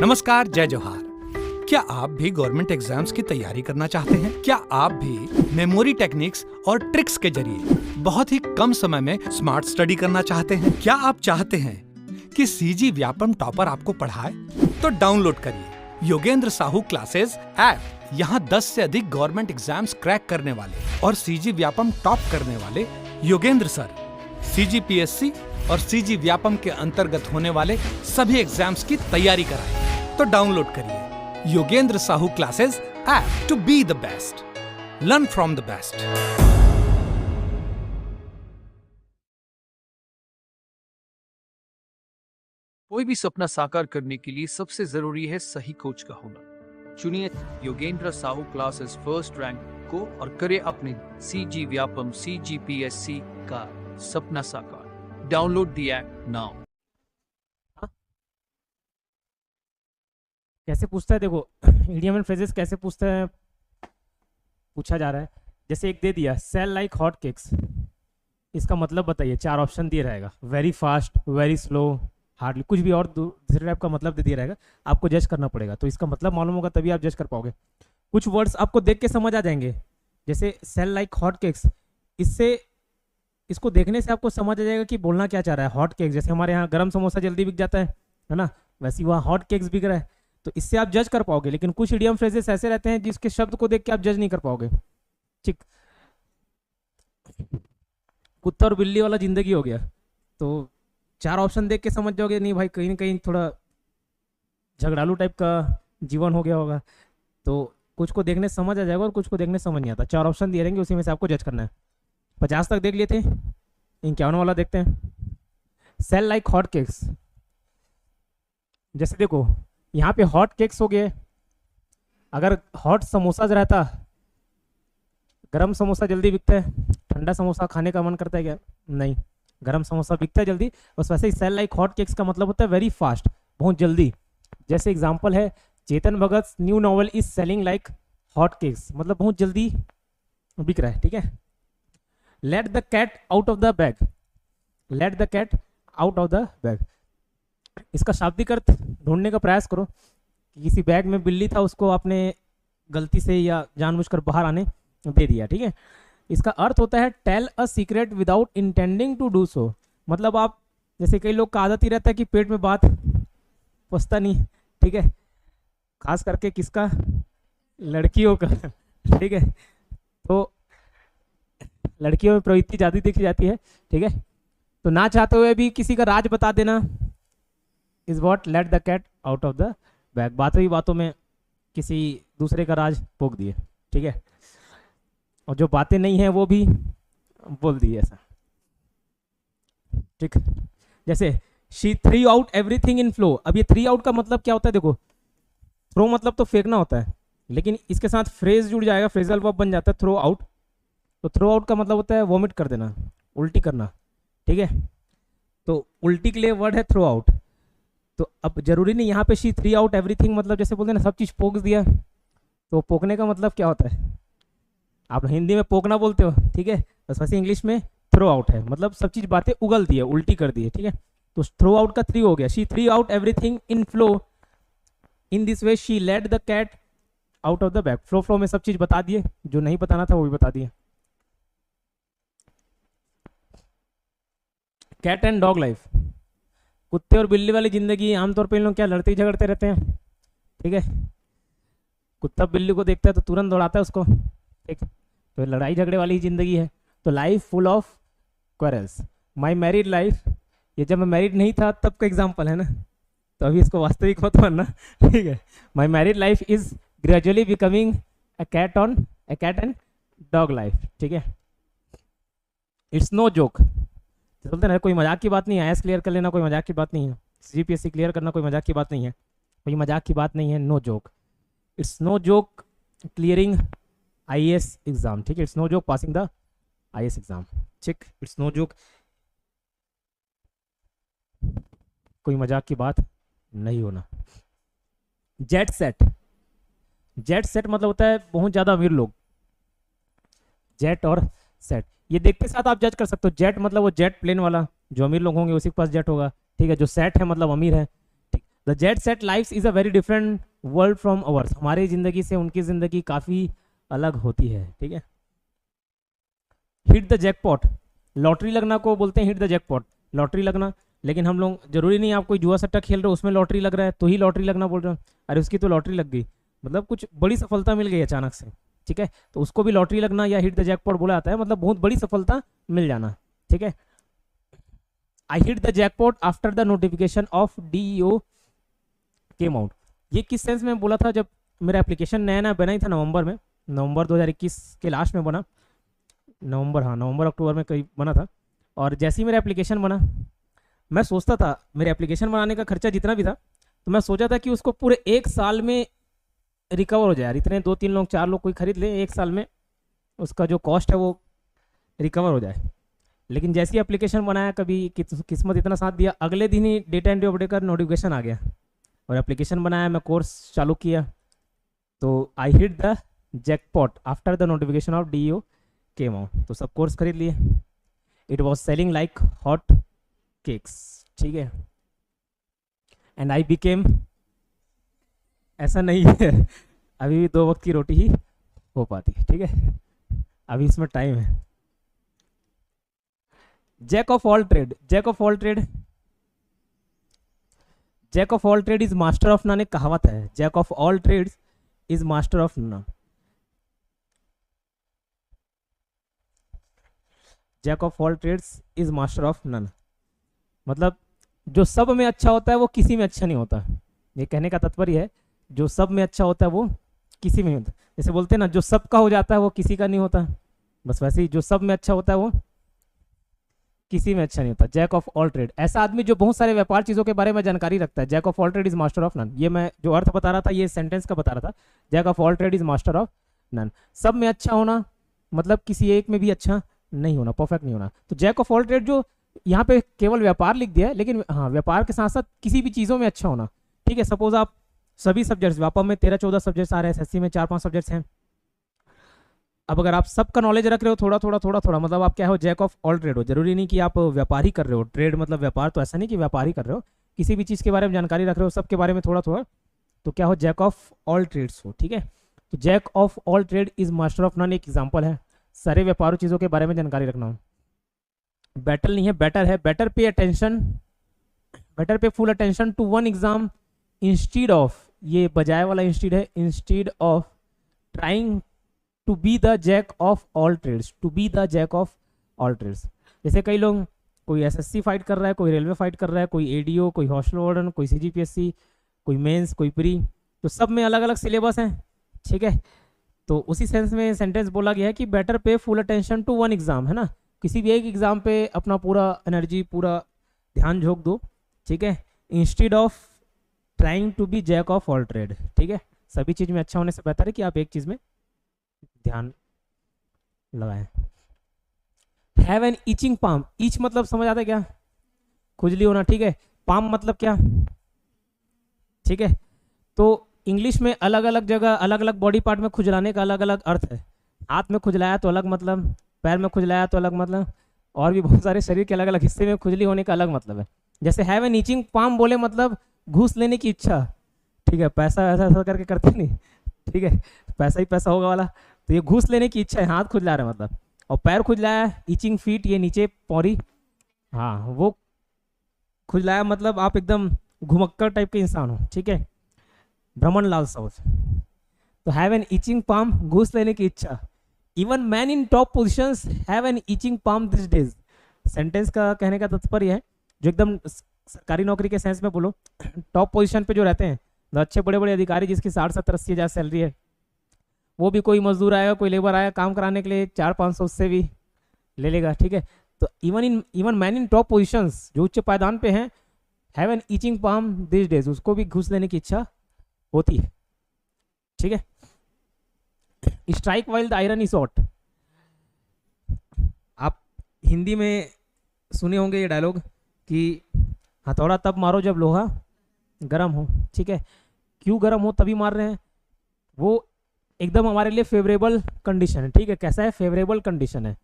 नमस्कार, जय जोहार। क्या आप भी गवर्नमेंट एग्जाम्स की तैयारी करना चाहते हैं? क्या आप भी मेमोरी टेक्निक्स और ट्रिक्स के जरिए बहुत ही कम समय में स्मार्ट स्टडी करना चाहते हैं? क्या आप चाहते हैं कि सीजी व्यापम टॉपर आपको पढ़ाए? तो डाउनलोड करिए योगेंद्र साहू क्लासेस ऐप। यहाँ 10 से अधिक गवर्नमेंट एग्जाम्स क्रैक करने वाले और सीजी व्यापम टॉप करने वाले योगेंद्र सर सीजीपीएससी और सीजी व्यापम के अंतर्गत होने वाले सभी एग्जाम्स की तैयारी कराएं। तो डाउनलोड करिए Yogendra Sahu classes app to be the best, learn from the best. कोई भी सपना साकार करने के लिए सबसे जरूरी है सही कोच का होना। चुनिए Yogendra Sahu classes first rank को और करे अपने सीजी व्यापम सीजीपीएससी का सपना साकार। Download the app now. कैसे पूछता है देखो, इडियम एंड फ्रेजेस कैसे पूछता है, पूछा जा रहा है। जैसे एक दे दिया सेल लाइक हॉट केक्स, इसका मतलब बताइए। 4 ऑप्शन दिए रहेगा, very fast, very slow, hardly, कुछ भी और दूसरे टाइप का मतलब दे दिया रहेगा। आपको जज करना पड़ेगा, तो इसका मतलब मालूम होगा तभी आप जज कर पाओगे। कुछ वर्ड्स आपको देख के समझ आ जाएंगे, जैसे सेल लाइक हॉट केक्स, इसको देखने से आपको समझ आ जाएगा कि बोलना क्या चाह रहा है। हॉट केक्स, जैसे हमारे यहाँ गर्म समोसा जल्दी बिक जाता है ना, वैसे वहाँ हॉट केक्स बिक रहा है, तो इससे आप जज कर पाओगे। लेकिन कुछ इडियम फ्रेजेस ऐसे रहते हैं जिसके शब्द को देख के आप जज नहीं कर पाओगे। ठीक, कुत्ता और बिल्ली वाला जिंदगी हो गया, तो 4 ऑप्शन देख के समझ जाओगे नहीं भाई, कहीं ना कहीं थोड़ा झगड़ालू टाइप का जीवन हो गया होगा। तो कुछ को देखने समझ आ जाएगा और कुछ को देखने समझ नहीं आता। 4 ऑप्शन दिए रहेंगे, उसी में से आपको जज करना है। 50 तक देख लिए थे, 51 वाला देखते हैं। सेल लाइक हॉट केक्स, जैसे देखो यहाँ पे हॉट केक्स हो गए। अगर हॉट समोसा रहता, गरम समोसा जल्दी बिकता है, ठंडा समोसा खाने का मन करता है क्या? नहीं, गरम समोसा बिकता है जल्दी। बस वैसे ही सेल लाइक हॉट केक्स का मतलब होता है वेरी फास्ट, बहुत जल्दी। जैसे एग्जांपल है Chetan Bhagat new novel is selling like hot cakes, मतलब बहुत जल्दी बिक रहा है। ठीक है। Let the cat out of the bag, let the cat out of the bag, इसका शाब्दिक अर्थ ढूंढने का प्रयास करो कि किसी बैग में बिल्ली था, उसको आपने गलती से या जानबूझकर बाहर आने दे दिया। ठीक है। इसका अर्थ होता है tell a secret without intending to do so, मतलब आप, जैसे कई लोग का आदत ही रहता है कि पेट में बात पचता नहीं। ठीक है, खास करके किसका, लड़कियों का। ठीक है, तो लड़कियों में प्रवृत्ति ज़्यादा देखी जाती है। ठीक है, तो ना चाहते हुए भी किसी का राज बता देना is what let the cat out of the bag, बातों ही बातों में किसी दूसरे का राज पोक दिए। ठीक है, और जो बातें नहीं है वो भी बोल दिए ऐसा। ठीक, जैसे she three out everything in flow. अब ये 3 आउट का मतलब क्या होता है देखो, थ्रो मतलब तो फेंकना होता है, लेकिन इसके साथ फ्रेज जुड़ जाएगा, फ्रेजल वर्ब बन जाता है थ्रो आउट। तो थ्रो आउट का मतलब होता है वॉमिट कर देना, उल्टी करना। ठीक है, तो उल्टी के लिए वर्ड है थ्रो आउट। तो अब जरूरी नहीं यहाँ पे शी 3 आउट एवरीथिंग, मतलब जैसे बोलते हैं ना सब चीज़ पोक दिया, तो पोकने का मतलब क्या होता है? आप हिंदी में पोकना बोलते हो, ठीक है, बस वैसे इंग्लिश में थ्रो आउट है, मतलब सब चीज़ बातें उगल दी है, उल्टी कर दी है। ठीक है, तो थ्रो आउट का 3 हो गया। She 3 out everything in flow, in this way she let the cat out of the bag. Flow में सब चीज़ बता दिए, जो नहीं बताना था वो भी बता दिए। कैट एंड डॉग लाइफ, कुत्ते और बिल्ली वाली जिंदगी, आमतौर पे इन लोग क्या लड़ते झगड़ते रहते हैं। ठीक है, कुत्ता बिल्ली को देखता है तो तुरंत दौड़ाता है उसको। ठीक, तो लड़ाई झगड़े वाली जिंदगी है। तो life full of quarrels. My married life, ये जब मैं मैरिड नहीं था तब का एग्जाम्पल है ना, तो अभी इसको वास्तविक मत मानना। ठीक है, my married life is gradually becoming a cat and dog life. ठीक है, इट्स नो जोक, बोलते हैं ना कोई मजाक की बात नहीं है। आईएएस क्लियर कर लेना कोई मजाक की बात नहीं है, सीजीपीएससी क्लियर करना कोई मजाक की बात नहीं है, कोई मजाक की बात नहीं है। No joke, it's no joke clearing IAS exam. ठीक है, it's no joke passing the IAS exam. ठीक, इट्स नो जोक, कोई मजाक की बात नहीं होना। जेट सेट, जेट सेट मतलब होता है बहुत ज्यादा अमीर लोग। जेट और सेट, ये देखते साथ आप जज कर सकते हो। जेट मतलब वो जेट प्लेन वाला, जो अमीर लोग होंगे उसी के पास जेट होगा। ठीक है, जो सेट है मतलब अमीर है। ठीक, the jet set life is a very different world from ours, हमारी जिंदगी से उनकी जिंदगी काफी अलग होती है, ठीक है। हिट द जैकपॉट, लॉटरी लगना को बोलते हैं हिट द जैकपॉट, लॉटरी लगना। लेकिन हम लोग, जरूरी नहीं आप कोई जुआ सट्टा खेल रहे हो उसमें लॉटरी लग रहा है तो ही लॉटरी लगना बोल रहे हो, अरे उसकी तो लॉटरी लग गई, मतलब कुछ बड़ी सफलता मिल गई अचानक से, ठीक है, तो उसको भी लॉटरी लगना या हिट द जैकपॉट बोला जाता है, मतलब बहुत बड़ी सफलता मिल जाना, ठीक है। I hit the jackpot after the notification of DEO came out, ये किस सेंस में बोला था, जब मेरा एप्लीकेशन नया नया बना ही था नवंबर में, नवंबर 2021 के लास्ट में बना, नवंबर, हाँ नवंबर अक्टूबर में करीब बना था। और जैसे ही मेरा एप्लीकेशन बना, मैं सोचता था मेरे एप्लीकेशन बनाने का खर्चा जितना भी था, तो मैं सोचा था कि उसको पूरे 1 साल में रिकवर हो जाए यार, इतने 2-3 लोग 4 लोग कोई खरीद ले 1 साल में उसका जो कॉस्ट है वो रिकवर हो जाए। लेकिन जैसे ही एप्लीकेशन बनाया, कभी किस्मत इतना साथ दिया, अगले दिन ही डेटा एंट्री ऑपरेटर का नोटिफिकेशन आ गया और एप्लीकेशन बनाया, मैं कोर्स चालू किया, तो I hit the jackpot after the notification of DEO came out, तो सब कोर्स खरीद लिए। It was selling like hot cakes, ठीक है, एंड आई बिकेम, ऐसा नहीं है अभी भी 2 वक्त की रोटी ही हो पाती है, ठीक है, अभी इसमें टाइम है। Jack of all trade, jack of all trade, jack of all trade is master of none, एक कहावत है, jack of all trades is master of none. Jack of all trades is master of none, मतलब जो सब में अच्छा होता है वो किसी में अच्छा नहीं होता, ये कहने का तात्पर्य है, जो सब में अच्छा होता है वो किसी में नहीं होता। जैसे बोलते हैं ना, जो सबका हो जाता है वो किसी का नहीं होता, बस वैसे ही जो सब में अच्छा होता है वो किसी में अच्छा नहीं होता। जैक ऑफ ऑल ट्रेड, ऐसा आदमी जो बहुत सारे व्यापार चीज़ों के बारे में जानकारी रखता है। Jack of all trade is master of none, ये मैं जो अर्थ बता रहा था ये सेंटेंस का बता रहा था, jack of all trade is master of none. सब में अच्छा होना मतलब किसी एक में भी अच्छा नहीं होना, परफेक्ट नहीं होना। तो जैक ऑफ ऑल ट्रेड जो यहाँ पे केवल व्यापार लिख दिया है, लेकिन हाँ व्यापार के साथ साथ किसी भी चीज़ों में अच्छा होना, ठीक है। सपोज आप सभी सब्जेक्ट्स, व्यापार में 13-14 सब्जेक्ट्स आ रहे हैं, SSC में 4-5 सब्जेक्ट्स हैं, अब अगर आप सबका नॉलेज रख रहे हो थोड़ा थोड़ा थोड़ा थोड़ा, मतलब आप क्या हो, जैक ऑफ ऑल ट्रेड हो। जरूरी नहीं कि आप व्यापार ही कर रहे हो, ट्रेड मतलब व्यापार, तो ऐसा नहीं कि व्यापार ही कर रहे हो, किसी भी चीज़ के बारे में जानकारी रख रहे हो, सबके बारे में थोड़ा थोड़ा, तो क्या हो, जैक ऑफ ऑल ट्रेड्स हो, ठीक है। तो jack of all trade is master of none एक एग्जाम्पल है, सारे व्यापार चीज़ों के बारे में जानकारी रखना हो। बैटल नहीं है, बेटर है, better pay attention, better pay full attention to one exam instead of, ये बजाय वाला इंस्टीड है, instead of trying to be the jack of all trades, to be the jack of all trades. जैसे कई लोग, कोई SSC fight कर रहा है, कोई रेलवे फाइट कर रहा है, कोई ADO, कोई हॉस्टल वार्डन, कोई CGPSC, कोई मेंस, कोई प्री, तो सब में अलग अलग सिलेबस हैं, ठीक है। तो उसी सेंस में सेंटेंस बोला गया है कि better pay full attention to one exam, है ना, किसी भी एक एग्जाम पे अपना पूरा एनर्जी, पूरा ध्यान झोंक दो, ठीक है, instead of trying to be jack of all trade, ठीक है। सभी चीज़ में अच्छा होने से बेहतर है कि आप एक चीज़ में ध्यान लगाएं। Have an itching palm, each मतलब समझ आता है क्या, खुजली होना, ठीक है। पाम मतलब क्या, ठीक है। तो इंग्लिश में अलग अलग जगह अलग अलग बॉडी पार्ट में खुजलाने का अलग अलग अर्थ है। हाथ में खुजलाया तो अलग मतलब, पैर में खुजलाया तो अलग मतलब, और भी बहुत सारे शरीर के अलग अलग हिस्से में खुजली होने का अलग मतलब है। जैसे हैव एन ईचिंग पाम बोले मतलब घूस लेने की इच्छा, ठीक है, पैसा ऐसा ऐसा करके करते नहीं, ठीक है, पैसा ही पैसा होगा वाला, तो ये घूस लेने की इच्छा है, हाथ खुजला रहा है मतलब। और पैर खुजलाया, ईचिंग फीट, ये नीचे पौड़ी, हाँ वो खुजलाया मतलब आप एकदम घुमक्कर टाइप के इंसान हो, ठीक है, भ्रमण लाल सोच। तो हैव एन ईचिंग पाम, घूस लेने की इच्छा। Even man in top positions have an itching palm this days. Sentence का कहने का तात्पर्य है जो एकदम सरकारी नौकरी के सेंस में बोलो, टॉप पोजीशन पे जो रहते हैं, अच्छे बड़े बड़े अधिकारी जिसकी 60-70-80 हज़ार सैलरी है, वो भी कोई मजदूर आएगा, कोई लेबर आएगा काम कराने के लिए 400-500 उससे भी ले लेगा, ठीक है। तो even man in top positions, जो उच्च पायदान पे हैं, have an itching palm this days, उसको भी घूस लेने की इच्छा होती है, ठीक है। Strike while the iron is hot, आप हिंदी में सुने होंगे ये डायलॉग कि हथौड़ा तब मारो जब लोहा गर्म हो, ठीक है। क्यों गर्म हो तभी मार रहे हैं, वो एकदम हमारे लिए फेवरेबल कंडीशन है, ठीक है। कैसा है, फेवरेबल कंडीशन है,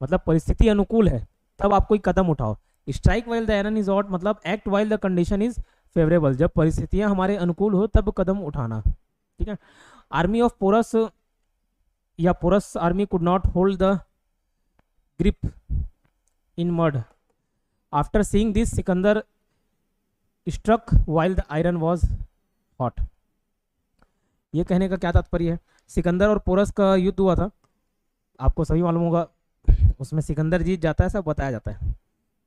मतलब परिस्थिति अनुकूल है तब आप कोई कदम उठाओ। Strike while the iron is hot मतलब act while the condition is favourable, जब परिस्थितियां हमारे अनुकूल हो तब कदम उठाना, ठीक है। आर्मी ऑफ पोरस या Porus army could not hold the grip in mud after seeing this Sikandar struck while the iron was hot. ये कहने का क्या तात्पर्य है, सिकंदर और पोरस का युद्ध हुआ था, आपको सभी मालूम होगा, उसमें सिकंदर जीत जाता है, सब बताया जाता है,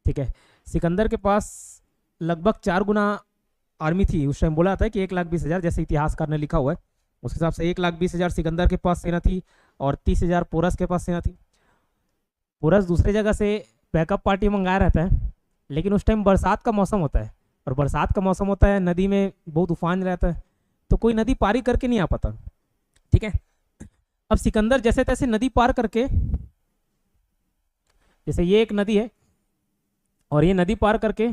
ठीक है। सिकंदर के पास लगभग 4 गुना आर्मी थी, उस टाइम बोला जाता है कि 1,20,000, जैसे इतिहासकार ने लिखा हुआ है उस हिसाब से 1,20,000 सिकंदर के पास सेना थी और 30,000 पोरस के पास सेना थी। पोरस दूसरी जगह से बैकअप पार्टी मंगाया रहता है, लेकिन उस टाइम बरसात का मौसम होता है, और बरसात का मौसम होता है, नदी में बहुत उफान रहता है, तो कोई नदी पारी करके नहीं आ पाता, ठीक है। अब सिकंदर जैसे तैसे नदी पार करके, जैसे ये एक नदी है और ये नदी पार करके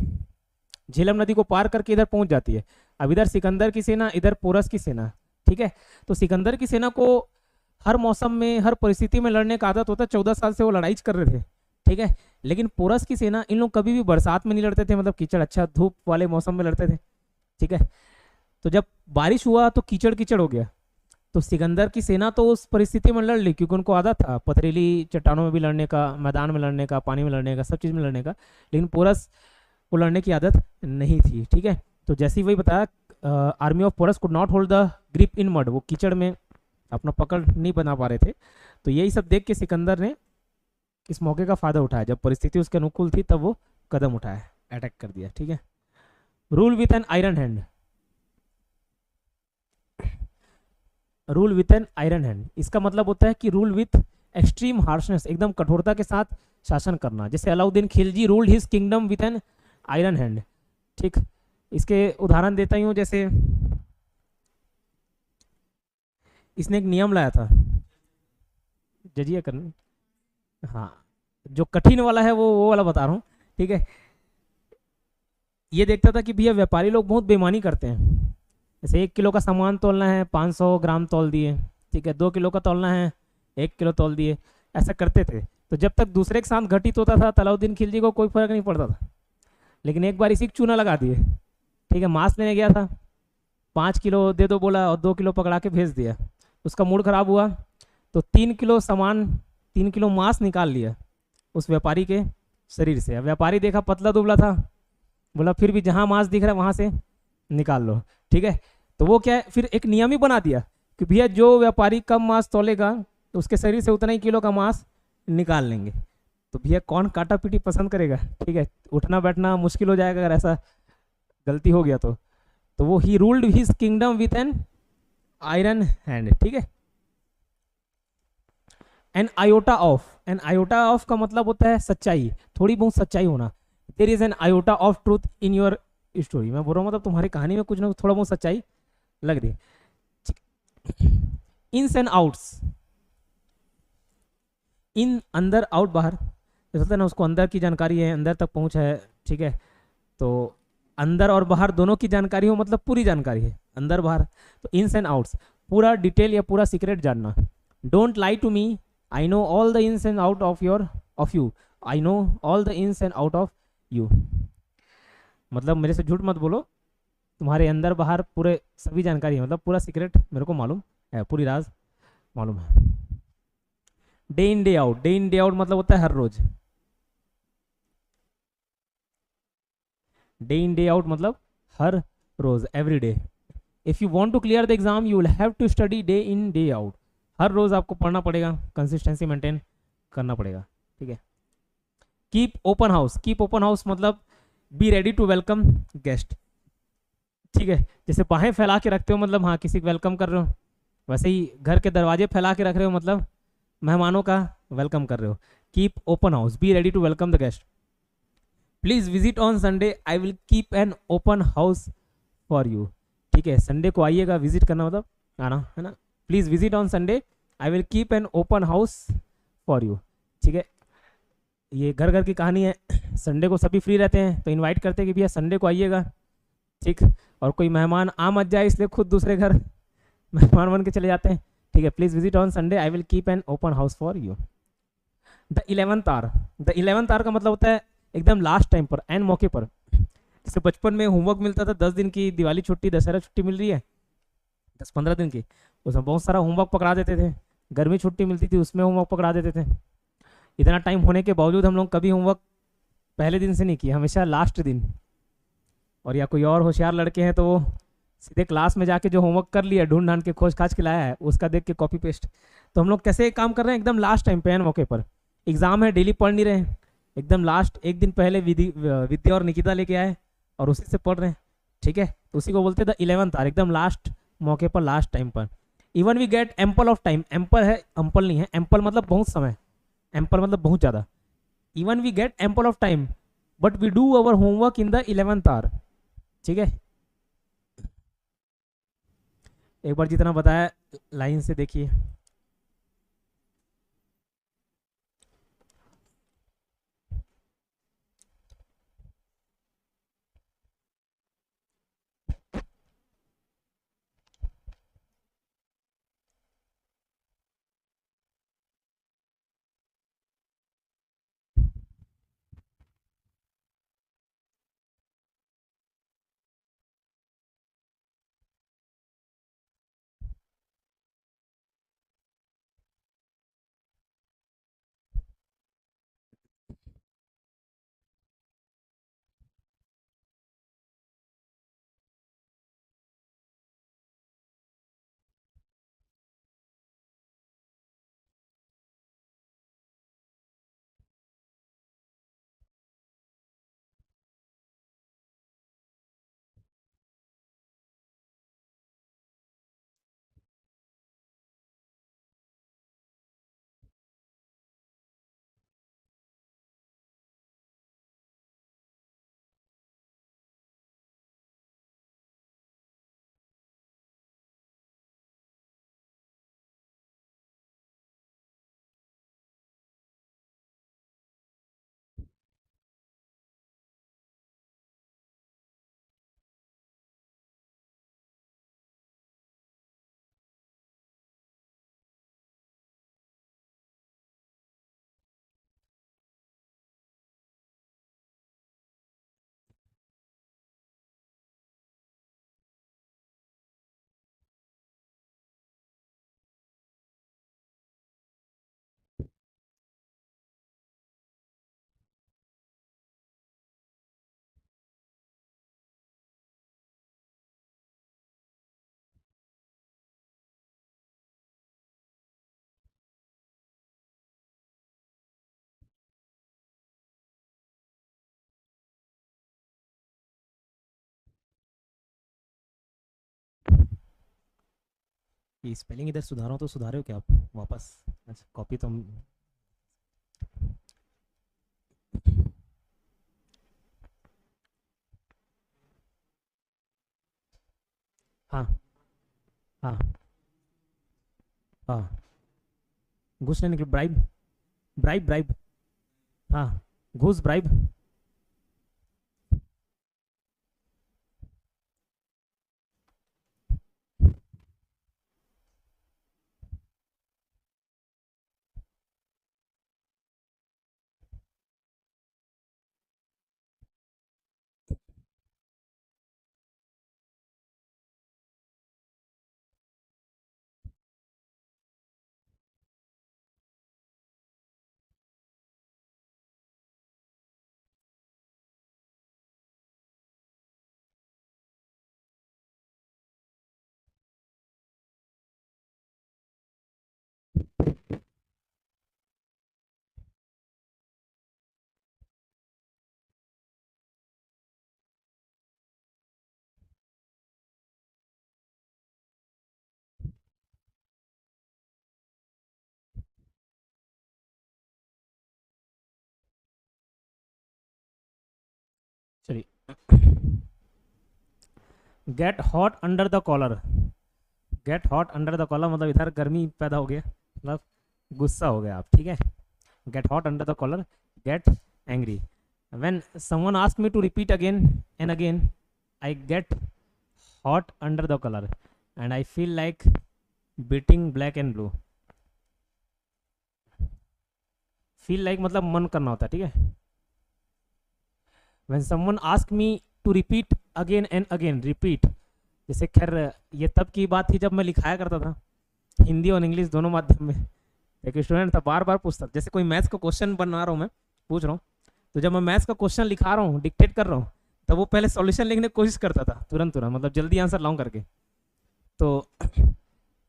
झेलम नदी को पार करके इधर पहुंच जाती है। अब इधर सिकंदर की सेना, इधर पोरस की सेना, ठीक है। तो सिकंदर की सेना को हर मौसम में, हर परिस्थिति में लड़ने का आदत होता है, 14 साल से वो लड़ाई कर रहे थे, ठीक है। लेकिन पोरस की सेना, इन लोग कभी भी बरसात में नहीं लड़ते थे, मतलब कीचड़, अच्छा धूप वाले मौसम में लड़ते थे, ठीक है। तो जब बारिश हुआ तो कीचड़ कीचड़ हो गया, तो सिकंदर की सेना तो उस परिस्थिति में लड़ ली, क्योंकि उनको आदत था पथरीली चट्टानों में भी लड़ने का, मैदान में लड़ने का, पानी में लड़ने का, सब चीज़ में लड़ने का, लेकिन पोरस को लड़ने की आदत नहीं थी, ठीक है। तो जैसे ही वही बताया, army of Porus could not hold the grip in mud, वो कीचड़ में अपना पकड़ नहीं बना पा रहे थे। तो यही सब देख के सिकंदर ने इस मौके का फायदा उठाया, जब परिस्थिति उसके अनुकूल थी तब वो कदम उठाया, अटैक कर दिया, ठीक है। Rule with an iron hand, rule with an iron hand, इसका मतलब होता है कि रूल विथ एक्सट्रीम हार्शनेस, एकदम कठोरता के साथ शासन करना। जैसे Alauddin Khilji ruled his kingdom with an iron hand, ठीक। इसके उदाहरण देता हूँ, जैसे इसने एक नियम लाया था, जजिया करने, हाँ, जो कठिन वाला है वो वाला बता रहा हूँ, ठीक है। ये देखता था कि भैया व्यापारी लोग बहुत बेईमानी करते हैं, जैसे 1 किलो का सामान तोलना है 500 ग्राम तोल दिए, ठीक है, 2 किलो का तोलना है 1 किलो तोल दिए, ऐसा करते थे। तो जब तक दूसरे के साथ घटित होता था, अलाउद्दीन खिलजी को कोई फर्क नहीं पड़ता था। लेकिन एक बार इसी चूना लगा दिए, ठीक है, मांस लेने गया था, 5 किलो दे दो बोला और 2 किलो पकड़ा के भेज दिया, उसका मूड खराब हुआ तो 3 किलो सामान, 3 किलो मांस निकाल लिया उस व्यापारी के शरीर से। अब व्यापारी देखा पतला दुबला था, बोला फिर भी जहाँ मांस दिख रहा है वहाँ से निकाल लो, ठीक है। तो वो क्या है, फिर एक नियम ही बना दिया कि भैया जो व्यापारी कम मांस तोलेगा तो उसके शरीर से उतना ही किलो का मांस निकाल लेंगे। तो भैया कौन काटा पीटी पसंद करेगा, ठीक है, उठना बैठना मुश्किल हो जाएगा अगर ऐसा गलती हो गया तो वो ही ruled his kingdom with an iron hand, ठीक है। An iota of, an iota of का मतलब होता है सच्चाई, थोड़ी बहुत सच्चाई होना। There is an iota of truth in your story, मैं बोल रहा हूँ मतलब तुम्हारी कहानी में कुछ ना कुछ थोड़ा बहुत सच्चाई लग रही है। इन्स एंड आउट्स, इन अंदर, आउट बाहर, जैसे है ना, उसको अंदर की जानकारी है, अंदर तक पहुंच है, ठीक है। तो अंदर और बाहर दोनों की जानकारी हो, मतलब पूरी जानकारी है, अंदर बाहर। तो इन्स एंड आउट्स, पूरा डिटेल या पूरा सीक्रेट जानना। Don't lie to me, I know all the ins and out of you, I know all the ins and out of you, मतलब मेरे से झूठ मत बोलो, तुम्हारे अंदर बाहर पूरे सभी जानकारी है, मतलब पूरा सीक्रेट मेरे को मालूम है, पूरी राज मालूम है। Day in day out, day in day out मतलब होता है हर रोज, डे इन डे आउट मतलब हर रोज, every day. If you want to clear the exam you will have to study day in day out, हर रोज आपको पढ़ना पड़ेगा, कंसिस्टेंसी मेंटेन करना पड़ेगा, ठीक है। Keep open house, keep open house मतलब be ready to welcome guest, ठीक है। जैसे बाहें फैला के रखते हो मतलब हाँ किसी को वेलकम कर रहे हो, वैसे ही घर के दरवाजे फैला के रख रहे हो मतलब मेहमानों का वेलकम कर रहे हो। Keep open house, be ready to welcome the guest. Please visit on Sunday, I will keep an open house for you, ठीक है। संडे को आइएगा, विजिट करना मतलब आना है ना। Please visit on Sunday, I will keep an open house for you, ठीक है। ये घर घर की कहानी है, संडे को सभी फ्री रहते हैं तो इनवाइट करते हैं कि भैया संडे को आइएगा, ठीक। और कोई मेहमान आ मत जाए इसलिए खुद दूसरे घर मेहमान बन के चले जाते हैं, ठीक है। Please visit on Sunday, I will keep an open house for you. The 11th hour, the 11th hour का मतलब होता है एकदम लास्ट टाइम पर, एन मौके पर। जैसे बचपन में होमवर्क मिलता था 10 दिन की, दिवाली छुट्टी, दशहरा छुट्टी मिल रही है 10-15 दिन की, उसमें बहुत सारा होमवर्क पकड़ा देते थे। गर्मी छुट्टी मिलती थी उसमें होमवर्क पकड़ा देते थे। इतना टाइम होने के बावजूद हम लोग कभी होमवर्क पहले दिन से नहीं किया, हमेशा लास्ट दिन। और या कोई और होशियार लड़के हैं तो वो सीधे क्लास में जाके जो होमवर्क कर लिया, ढूंढ ढांड के खोज खाज के लाया है, उसका देख के कॉपी पेस्ट। तो हम लोग कैसे काम कर रहे हैं, एकदम लास्ट टाइम पे, एन मौके पर। एग्जाम है, डेली पढ़ नहीं रहे हैं, एकदम लास्ट एक दिन पहले विद्या और निकिता लेके आए और उसी से पढ़ रहे हैं, ठीक है। तो उसी को बोलते द 11th आवर, एकदम लास्ट मौके पर, लास्ट टाइम पर। Even we get ample of time, ample है, अम्पल नहीं है, एम्पल मतलब बहुत समय, एम्पल मतलब बहुत ज़्यादा। Even we get ample of time but we do our homework in the 11th hour, ठीक है। एक बार जितना बताया लाइन से देखिए। ये स्पेलिंग इधर सुधारो तो सुधारे हो क्या आप वापस? अच्छा, कॉपी तो हाँ हाँ हाँ, घुस नहीं निकल, ब्राइब, ब्राइब ब्राइब, हाँ, घुस, ब्राइब। चलिए, get hot under the collar. Get hot under the collar मतलब इधर गर्मी पैदा हो गया, मतलब गुस्सा हो गया आप, ठीक है। Get hot under the collar, get angry. When someone ask me to repeat again and again, I get hot under the collar and I feel like beating black and blue. Feel like मतलब मन करना होता है, ठीक है। When someone ask me to repeat again and again, repeat, जैसे खैर ये तब की बात थी जब मैं लिखाया करता था हिंदी और इंग्लिश दोनों माध्यम में। एक स्टूडेंट था बार बार पूछता, जैसे कोई मैथ्स का क्वेश्चन बना रहा हूँ मैं, पूछ रहा हूँ, तो जब मैं मैथ्स का क्वेश्चन लिखा रहा हूँ, डिक्टेट कर रहा हूँ, तब वो पहले सॉल्यूशन लिखने की कोशिश करता था तुरंत, मतलब जल्दी आंसर लाऊं करके। तो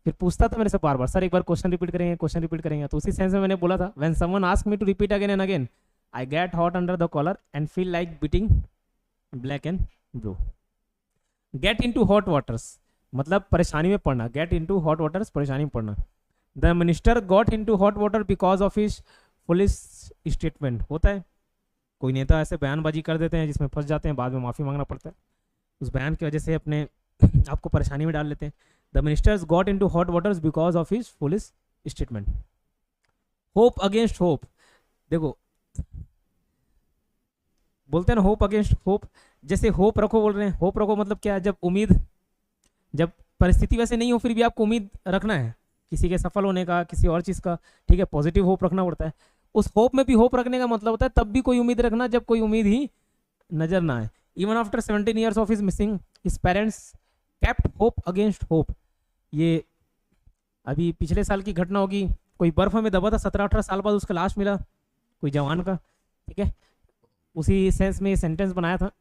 फिर पूछता था मेरे से बार बार, सर एक बार क्वेश्चन रिपीट करेंगे, क्वेश्चन रिपीट करेंगे। तो उसी सेंस में मैंने बोला था, when someone ask me to repeat again and again, I get hot under the collar and feel like beating black and blue. Get into hot waters मतलब परेशानी में पड़ना, गेट इनटू हॉट वाटर्स परेशानी में पड़ना। The minister got into hot water because of his police statement. होता है कोई नेता ऐसे बयानबाजी कर देते हैं जिसमें फंस जाते हैं, बाद में माफ़ी मांगना पड़ता है, उस बयान की वजह से अपने आपको परेशानी में डाल लेते हैं। The ministers got into hot waters because of his police statement. Hope against hope, देखो बोलते हैं ना होप अगेंस्ट होप, जैसे होप रखो बोल रहे हैं, होप रखो मतलब क्या है, जब उम्मीद, जब परिस्थिति वैसे नहीं हो फिर भी आपको उम्मीद रखना है किसी के सफल होने का, किसी और चीज़ का, ठीक है, पॉजिटिव होप रखना पड़ता है। उस होप में भी होप रखने का मतलब होता है तब भी कोई उम्मीद रखना जब कोई उम्मीद ही नजर ना आए। Even after 17 years of his missing his parents kept hope against hope. ये अभी पिछले साल की घटना होगी, कोई बर्फ में दबा था, 17-18 साल बाद उसका लाश मिला कोई जवान का, ठीक है, उसी सेंस में ये सेंटेंस बनाया था।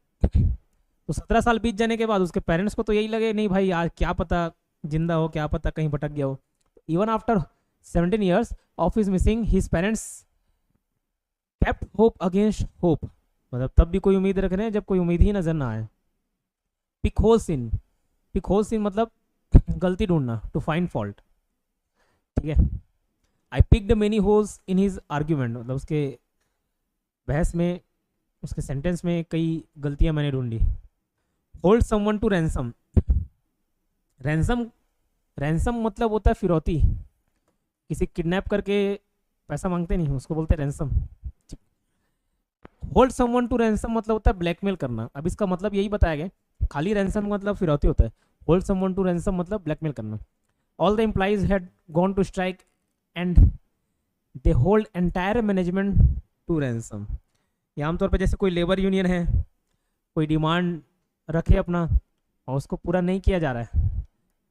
तो 17 साल बीत जाने के बाद उसके पेरेंट्स को तो यही लगे नहीं भाई आज क्या पता जिंदा हो, क्या पता कहीं भटक गया हो। Even after 17 years of his missing his parents kept hope against hope, मतलब तब भी कोई उम्मीद रख रहे हैं जब कोई उम्मीद ही नजर ना आए। पिक होल सिन, पिक होल सिन मतलब गलती ढूंढना, टू फाइंड फॉल्ट, ठीक है। I picked many holes in his argument, मतलब उसके बहस में, उसके सेंटेंस में कई गलतियां मैंने ढूंढी। Hold someone to ransom, ransom, ransom मतलब होता है फिरौती, किसी किडनैप करके पैसा मांगते नहीं उसको बोलते हैं ransom. Hold someone to ransom मतलब होता है ब्लैकमेल करना। अब इसका मतलब यही बताया गया, खाली रैंसम मतलब फिरौती होता है, होल्ड समवन टू रैंसम मतलब ब्लैकमेल करना। All the employees had gone to strike and they hold entire management to ransom. ये आमतौर पर जैसे कोई लेबर यूनियन है, कोई डिमांड रखे अपना और उसको पूरा नहीं किया जा रहा है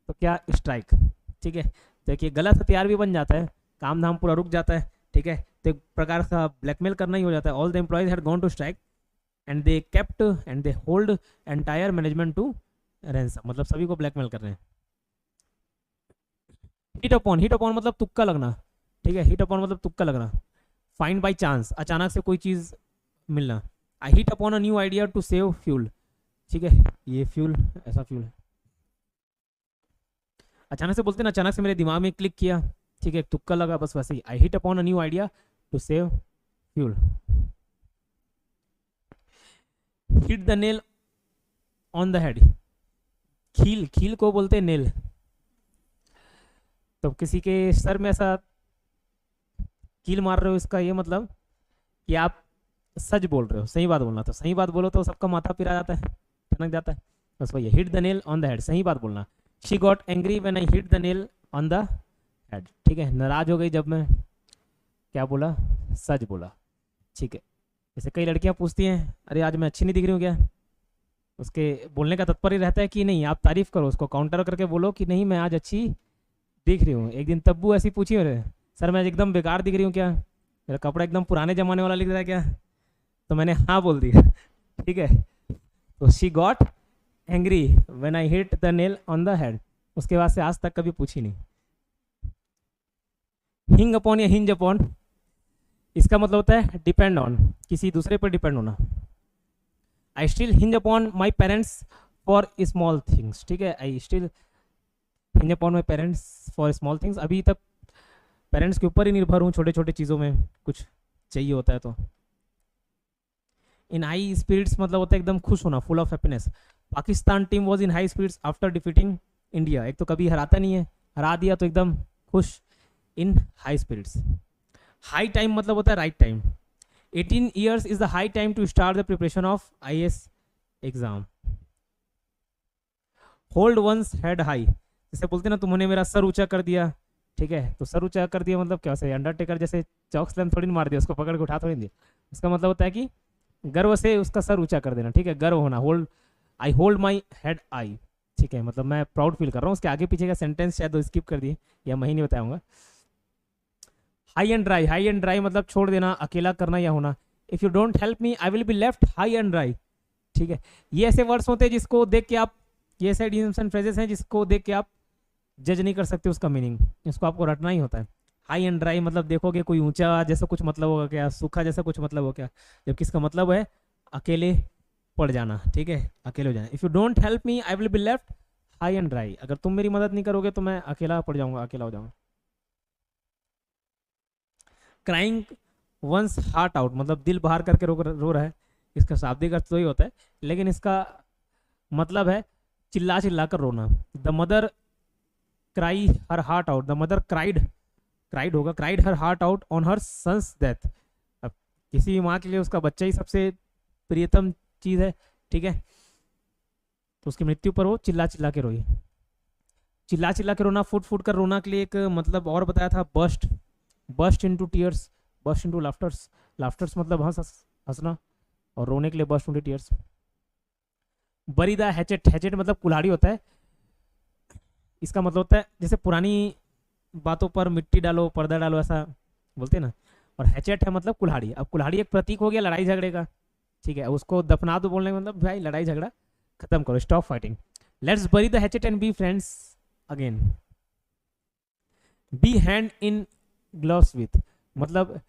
तो क्या स्ट्राइक, ठीक है। देखिए गलत हथियार भी बन जाता है, काम धाम पूरा रुक जाता है, ठीक है, तो एक प्रकार का ब्लैकमेल करना ही हो जाता है। All the employees had gone to strike and they kept and they hold entire management to ransom, मतलब सभी को ब्लैकमेल कर रहे हैं। हिट अपॉन, हिट अपॉन मतलब तुक्का लगना, ठीक है, हिट अपॉन मतलब तुक्का लगना। फाइंड बाई चांस, अचानक से कोई चीज़ मिलना। I hit upon a new idea to save fuel, ठीक है, ये फ्यूल ऐसा फ्यूल है, अचानक से बोलते ना, अचानक से मेरे दिमाग में क्लिक किया, ठीक है, तुक्का लगा, बस वैसे ही। I hit upon a new idea to save fuel. Hit the nail on the head, खील, खील को बोलते हैं नेल। तो किसी के सर में ऐसा कील मार रहे हो, इसका ये मतलब कि आप सच बोल रहे हो, सही बात बोलना। तो सही बात बोलो तो सबका माथा पिरा जाता है, ठनक जाता है, बस वही hit the nail on the head, सही बात बोलना। She got angry when I hit the nail on the head, ठीक है, नाराज हो गई जब मैं क्या बोला, सच बोला, ठीक है। जैसे कई लड़कियां पूछती हैं अरे आज मैं अच्छी नहीं दिख रही हूँ क्या, उसके बोलने का तात्पर्य रहता है कि नहीं आप तारीफ करो, उसको काउंटर करके बोलो कि नहीं मैं आज अच्छी दिख रही हूँ। एक दिन तब्बू ऐसी पूछी मेरे, सर मैं आज एकदम बेकार दिख रही हूँ क्या, मेरा कपड़ा एकदम पुराने जमाने वाला दिख रहा है क्या, तो मैंने हाँ बोल दिया, ठीक है। तो she got angry when I hit the nail on the head, उसके बाद से आज तक कभी पूछी नहीं। हिंग अपॉन या हिंज अपॉन, इसका मतलब होता है डिपेंड ऑन, किसी दूसरे पर डिपेंड होना। I still hinge upon my parents for small things, ठीक है, I still hinge upon my parents for small things, अभी तक पेरेंट्स के ऊपर ही निर्भर हूँ छोटे छोटे चीज़ों में, कुछ चाहिए होता है तो। इन हाई स्पिरिट्स मतलब होता है एकदम खुश होना, full of happiness. Pakistan team was in high spirits after defeating India, एक तो कभी हराता नहीं है, हरा दिया तो एकदम खुश, in high spirits. High time मतलब होता है right time. 18 years is the high time to start the preparation of IAS exam. Hold one's head high, जैसे बोलते ना तुमने मेरा सर ऊंचा कर दिया, ठीक है, तो सर ऊंचा कर दिया मतलब क्या, वैसे अंडरटेकर जैसे चौक स्लैम थोड़ी मार दिया, उसको पकड़ के उठा थोड़ी दिया, उसका मतलब होता है कि गर्व से उसका सर ऊंचा कर देना, ठीक है, गर्व होना, hold, I hold my head high, ठीक है, मतलब मैं प्राउड फील कर रहा हूँ। उसके आगे पीछे का सेंटेंस शायद स्किप कर दिए या मैं ही नहीं बताऊंगा। High and dry, high and dry मतलब छोड़ देना, अकेला करना या होना। If you don't help me I will be left high and dry, ठीक है। ये ऐसे वर्ड्स होते हैं जिसको देख के आप, ये ऐसे idioms and phrases हैं जिसको देख के आप जज नहीं कर सकते उसका मीनिंग, इसको आपको रटना ही होता है। हाई एंड ड्राई मतलब देखोगे कोई ऊंचा जैसा कुछ मतलब होगा क्या, सूखा जैसा कुछ मतलब हो क्या, जबकि इसका मतलब है अकेले पड़ जाना, ठीक है, अकेले हो जाना। If you don't help me I will be left high and dry, अगर तुम मेरी मदद नहीं करोगे तो मैं अकेला पड़ जाऊंगा, अकेला हो जाऊंगा। क्राइंग वंस हार्ट आउट मतलब दिल बाहर करके रो रहा है, इसका शाब्दिक अर्थ तो ही होता है, लेकिन इसका मतलब है चिल्ला चिल्ला कर रोना। The mother cry her heart out, the mother cried होगा, cried her heart out on her son's death. अब किसी भी माँ के लिए उसका बच्चा ही सबसे प्रियतम चीज है, ठीक है, तो उसकी मृत्यु पर वो चिल्ला चिल्ला के रोई। चिल्ला चिल्ला के रोना, फुट फुट कर रोना के लिए एक मतलब और बताया था, burst into tears, burst into laughters, laughters मतलब हंसना, और रोने के लिए burst into tears. Bury the hatchet, hatchet मतलब कुल्हाड़ी होता है, इसका मतलब होता है जैसे पुरानी बातों पर मिट्टी डालो, पर्दा डालो, ऐसा बोलते हैं ना, और हैचेट है मतलब कुल्हाड़ी। अब कुल्हाड़ी एक प्रतीक हो गया लड़ाई झगड़े का, ठीक है, उसको दफना दो बोलने का मतलब भाई लड़ाई झगड़ा खत्म करो, stop fighting, let's bury the hatchet and be friends again. Be hand in gloves with मतलब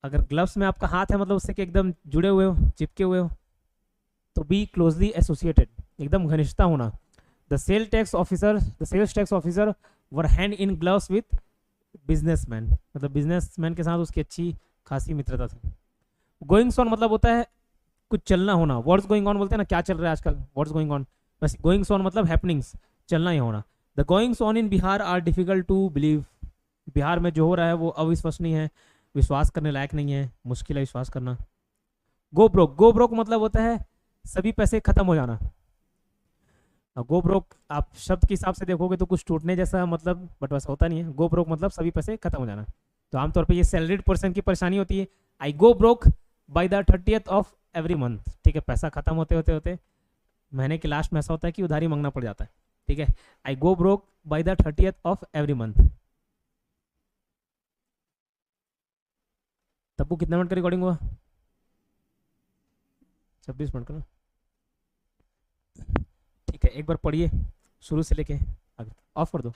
अगर ग्लव्स में आपका हाथ है मतलब उससे कि एकदम जुड़े हुए हो, चिपके हुए हो, तो बी क्लोजली एसोसिएटेड एकदम घनिष्ठता होना। The sales tax officer were hand in gloves with businessman मतलब बिजनेसमैन के साथ उसकी अच्छी खासी मित्रता थी। गोइंग्स ऑन मतलब होता है कुछ चलना होना, व्हाट्स गोइंग ऑन बोलते हैं ना, क्या चल रहा है आजकल, व्हाट्स गोइंग ऑन, बस गोइंग्स ऑन मतलब हैपनिंग्स, चलना ही होना। The goings on in Bihar are difficult to believe, Bihar में जो हो रहा है वो अविश्वसनीय है, विश्वास करने लायक नहीं है, मुश्किल है विश्वास करना। गो ब्रोक मतलब होता है सभी पैसे खत्म हो जाना। गो ब्रोक आप शब्द के हिसाब से देखोगे तो कुछ टूटने जैसा मतलब, बट वैसा होता नहीं है। गो ब्रोक मतलब सभी पैसे खत्म हो जाना। तो आमतौर पे ये सैलरीड पर्सन की परेशानी होती है, I go broke by the 30th of every month, ठीक है, पैसा खत्म होते होते होते महीने के लास्ट में ऐसा होता है कि उधारी मांगना पड़ जाता है, ठीक है, I go broke by the 30th of every month. तब्बू कितने मिनट का रिकॉर्डिंग हुआ? 26 मिनट का ना, ठीक है, एक बार पढ़िए शुरू से लेके आगे, ऑफ कर दो।